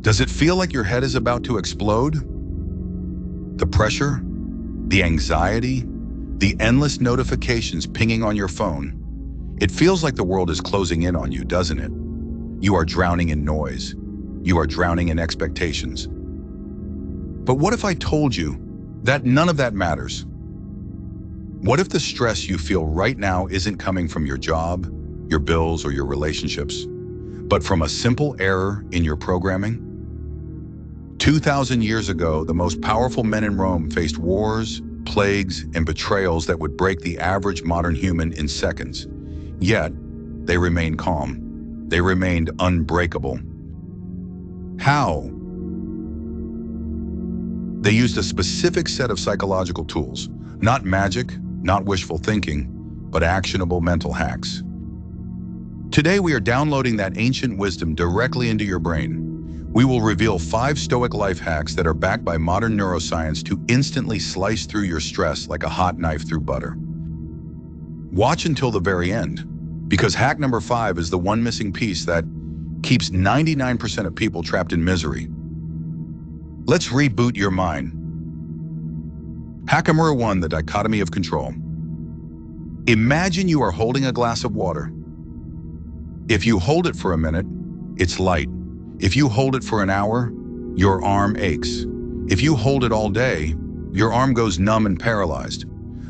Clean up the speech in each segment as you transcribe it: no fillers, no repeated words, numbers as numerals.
Does it feel like your head is about to explode? The pressure, the anxiety, the endless notifications pinging on your phone. It feels like the world is closing in on you, doesn't it? You are drowning in noise. You are drowning in expectations. But what if I told you that none of that matters? What if the stress you feel right now isn't coming from your job, your bills, or your relationships, but from a simple error in your programming? 2,000 years ago, the most powerful men in Rome faced wars, plagues, and betrayals that would break the average modern human in seconds. Yet, they remained calm. They remained unbreakable. How? They used a specific set of psychological tools, not magic, not wishful thinking, but actionable mental hacks. Today, we are downloading that ancient wisdom directly into your brain. We will reveal 5 Stoic life hacks that are backed by modern neuroscience to instantly slice through your stress like a hot knife through butter. Watch until the very end, because hack number 5 is the one missing piece that keeps 99% of people trapped in misery. Let's reboot your mind. Hack number 1, the dichotomy of control. Imagine you are holding a glass of water. If you hold it for a minute, it's light. If you hold it for an hour, your arm aches. If you hold it all day, your arm goes numb and paralyzed.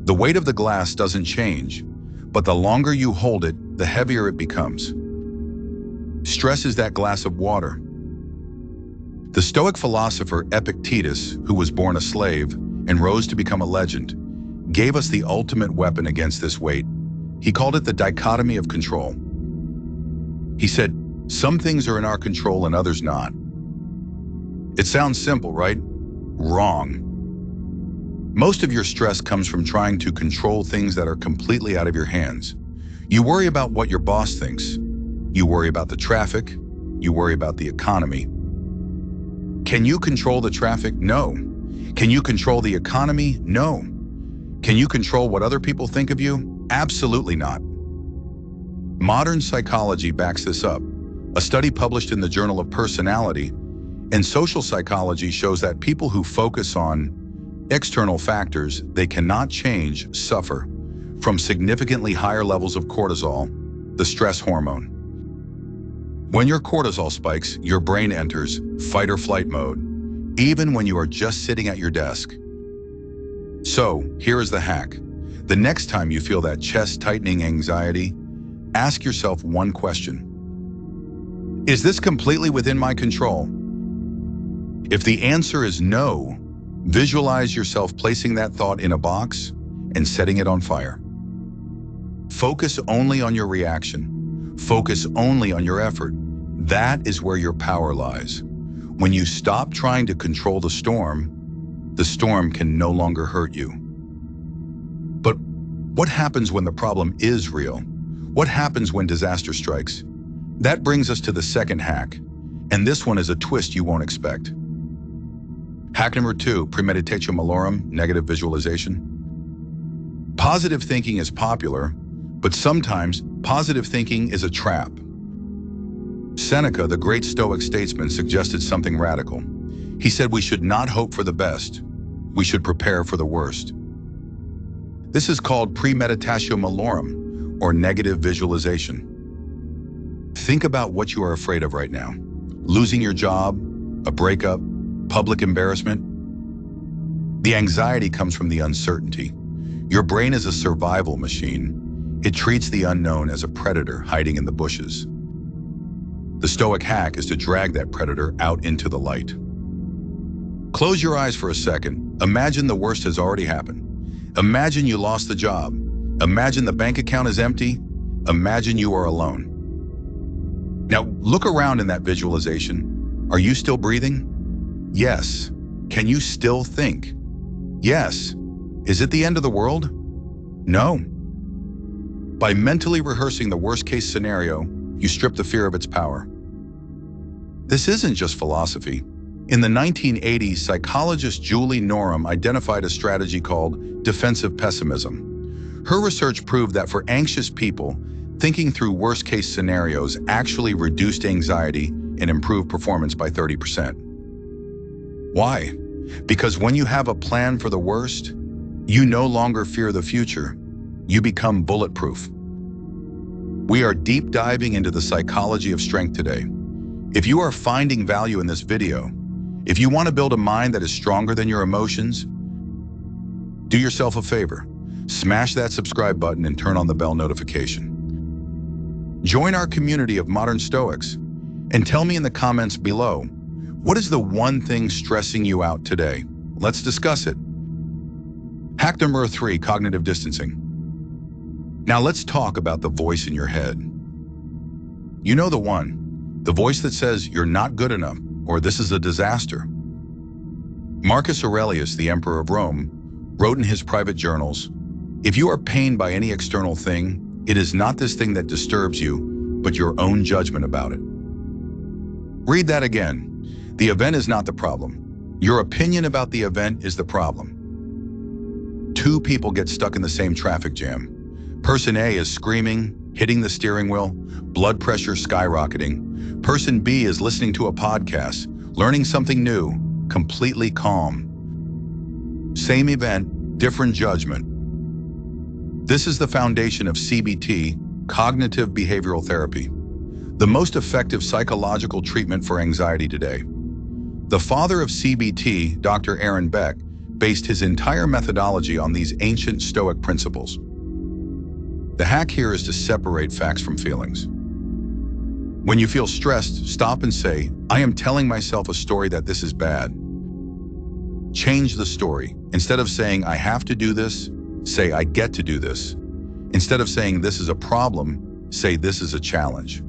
The weight of the glass doesn't change, but the longer you hold it, the heavier it becomes. Stress is that glass of water. The Stoic philosopher Epictetus, who was born a slave and rose to become a legend, gave us the ultimate weapon against this weight. He called it the dichotomy of control. He said, some things are in our control and others not. It sounds simple, right? Wrong. Most of your stress comes from trying to control things that are completely out of your hands. You worry about what your boss thinks. You worry about the traffic. You worry about the economy. Can you control the traffic? No. Can you control the economy? No. Can you control what other people think of you? Absolutely not. Modern psychology backs this up. A study published in the Journal of Personality and Social Psychology shows that people who focus on external factors they cannot change suffer from significantly higher levels of cortisol, the stress hormone. When your cortisol spikes, your brain enters fight or flight mode, even when you are just sitting at your desk. So, here is the hack. The next time you feel that chest-tightening anxiety, ask yourself one question. Is this completely within my control? If the answer is no, visualize yourself placing that thought in a box and setting it on fire. Focus only on your reaction. Focus only on your effort. That is where your power lies. When you stop trying to control the storm can no longer hurt you. But what happens when the problem is real? What happens when disaster strikes? That brings us to the second hack, and this one is a twist you won't expect. Hack number 2, Premeditatio Malorum, negative visualization. Positive thinking is popular, but sometimes positive thinking is a trap. Seneca, the great Stoic statesman, suggested something radical. He said we should not hope for the best, we should prepare for the worst. This is called Premeditatio Malorum, or negative visualization. Think about what you are afraid of right now. Losing your job, a breakup, public embarrassment. The anxiety comes from the uncertainty. Your brain is a survival machine. It treats the unknown as a predator hiding in the bushes. The Stoic hack is to drag that predator out into the light. Close your eyes for a second. Imagine the worst has already happened. Imagine you lost the job. Imagine the bank account is empty. Imagine you are alone. Now, look around in that visualization. Are you still breathing? Yes. Can you still think? Yes. Is it the end of the world? No. By mentally rehearsing the worst-case scenario, you strip the fear of its power. This isn't just philosophy. In the 1980s, psychologist Julie Norham identified a strategy called defensive pessimism. Her research proved that for anxious people, thinking through worst-case scenarios actually reduced anxiety and improve performance by 30%. Why? Because when you have a plan for the worst, you no longer fear the future. You become bulletproof. We are deep diving into the psychology of strength today. If you are finding value in this video, if you want to build a mind that is stronger than your emotions, do yourself a favor. Smash that subscribe button and turn on the bell notification. Join our community of modern Stoics and tell me in the comments below, what is the one thing stressing you out today? Let's discuss it. Hack number 3, cognitive distancing. Now let's talk about the voice in your head. You know the one, the voice that says you're not good enough or this is a disaster. Marcus Aurelius, the Emperor of Rome, wrote in his private journals, "If you are pained by any external thing, it is not this thing that disturbs you, but your own judgment about it." Read that again. The event is not the problem. Your opinion about the event is the problem. Two people get stuck in the same traffic jam. Person A is screaming, hitting the steering wheel, blood pressure skyrocketing. Person B is listening to a podcast, learning something new, completely calm. Same event, different judgment. This is the foundation of CBT, cognitive behavioral therapy, the most effective psychological treatment for anxiety today. The father of CBT, Dr. Aaron Beck, based his entire methodology on these ancient Stoic principles. The hack here is to separate facts from feelings. When you feel stressed, stop and say, "I am telling myself a story that this is bad." Change the story. Instead of saying, "I have to do this," say, "I get to do this." Instead of saying, "This is a problem," say, "This is a challenge."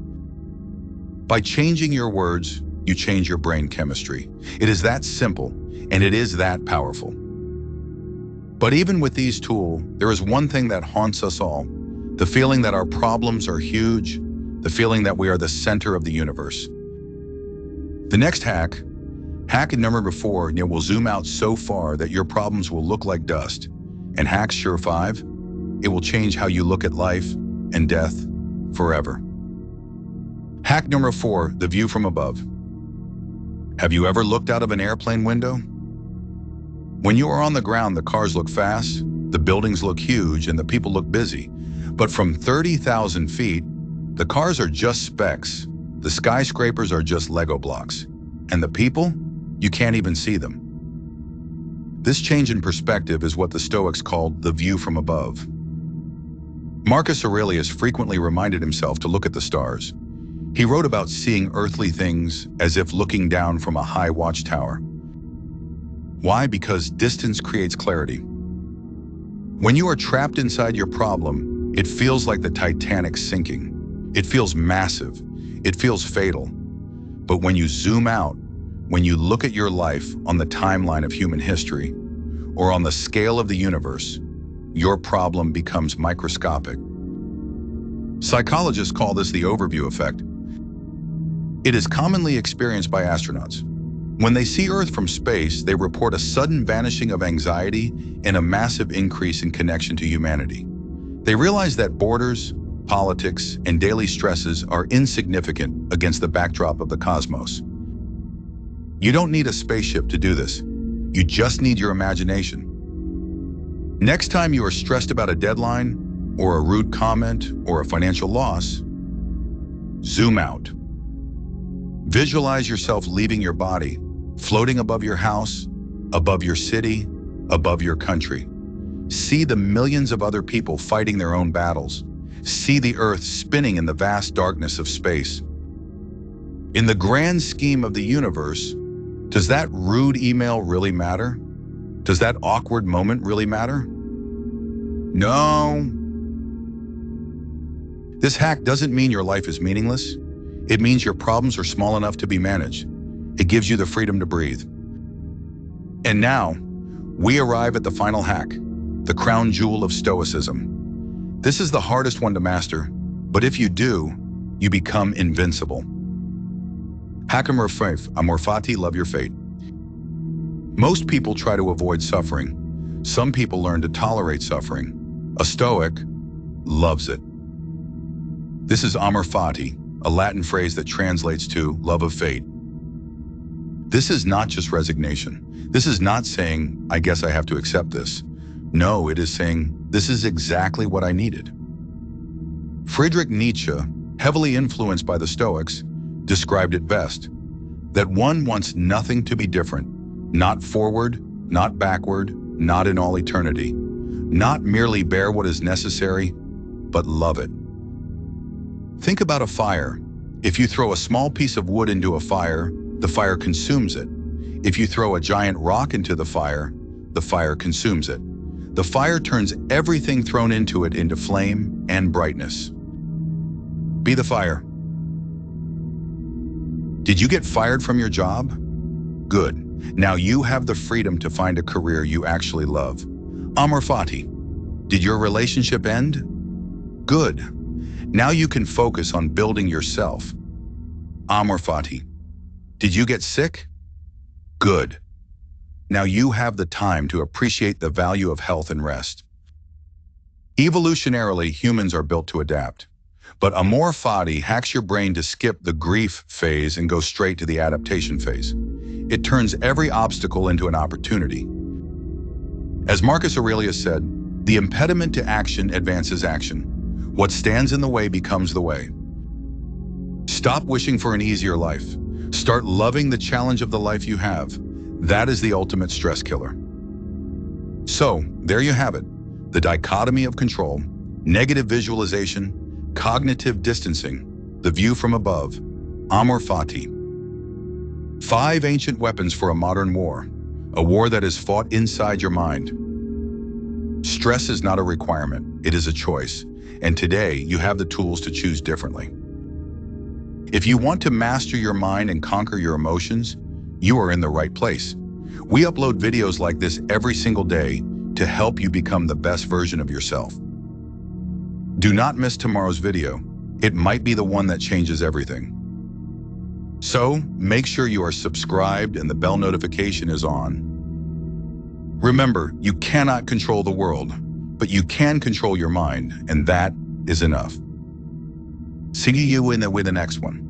By changing your words, you change your brain chemistry. It is that simple, and it is that powerful. But even with these tools, there is one thing that haunts us all, the feeling that our problems are huge, the feeling that we are the center of the universe. The next hack number 4, will zoom out so far that your problems will look like dust. And hack sure 5, it will change how you look at life and death forever. Hack number 4, the view from above. Have you ever looked out of an airplane window? When you are on the ground, the cars look fast, the buildings look huge, and the people look busy. But from 30,000 feet, the cars are just specks, the skyscrapers are just Lego blocks, and the people, you can't even see them. This change in perspective is what the Stoics called the view from above. Marcus Aurelius frequently reminded himself to look at the stars. He wrote about seeing earthly things as if looking down from a high watchtower. Why? Because distance creates clarity. When you are trapped inside your problem, it feels like the Titanic sinking. It feels massive. It feels fatal. But when you zoom out, when you look at your life on the timeline of human history, or on the scale of the universe, your problem becomes microscopic. Psychologists call this the overview effect. It is commonly experienced by astronauts. When they see Earth from space, they report a sudden vanishing of anxiety and a massive increase in connection to humanity. They realize that borders, politics, and daily stresses are insignificant against the backdrop of the cosmos. You don't need a spaceship to do this. You just need your imagination. Next time you are stressed about a deadline, or a rude comment, or a financial loss, zoom out. Visualize yourself leaving your body, floating above your house, above your city, above your country. See the millions of other people fighting their own battles. See the Earth spinning in the vast darkness of space. In the grand scheme of the universe, does that rude email really matter? Does that awkward moment really matter? No. This hack doesn't mean your life is meaningless. It means your problems are small enough to be managed. It gives you the freedom to breathe. And now, we arrive at the final hack, the crown jewel of Stoicism. This is the hardest one to master, but if you do, you become invincible. Hack number 5, Amor, Fati, love your fate. Most people try to avoid suffering. Some people learn to tolerate suffering. A Stoic loves it. This is Amor, Fati, a Latin phrase that translates to love of fate. This is not just resignation. This is not saying, I guess I have to accept this. No, it is saying, this is exactly what I needed. Friedrich Nietzsche, heavily influenced by the Stoics, described it best, that one wants nothing to be different, not forward, not backward, not in all eternity, not merely bear what is necessary, but love it. Think about a fire. If you throw a small piece of wood into a fire, the fire consumes it. If you throw a giant rock into the fire consumes it. The fire turns everything thrown into it into flame and brightness. Be the fire. Did you get fired from your job? Good. Now you have the freedom to find a career you actually love. Amor Fati. Did your relationship end? Good. Now you can focus on building yourself. Amor Fati. Did you get sick? Good. Now you have the time to appreciate the value of health and rest. Evolutionarily, humans are built to adapt. But Amor Fati hacks your brain to skip the grief phase and go straight to the adaptation phase. It turns every obstacle into an opportunity. As Marcus Aurelius said, the impediment to action advances action. What stands in the way becomes the way. Stop wishing for an easier life. Start loving the challenge of the life you have. That is the ultimate stress killer. So, there you have it. The dichotomy of control, negative visualization, cognitive distancing, the view from above, Amor Fati. 5 ancient weapons for a modern war, a war that is fought inside your mind. Stress is not a requirement, it is a choice, and today you have the tools to choose differently. If you want to master your mind and conquer your emotions, you are in the right place. We upload videos like this every single day to help you become the best version of yourself. Do not miss tomorrow's video. It might be the one that changes everything. So, make sure you are subscribed and the bell notification is on. Remember, you cannot control the world, but you can control your mind, and that is enough. See you with the next one.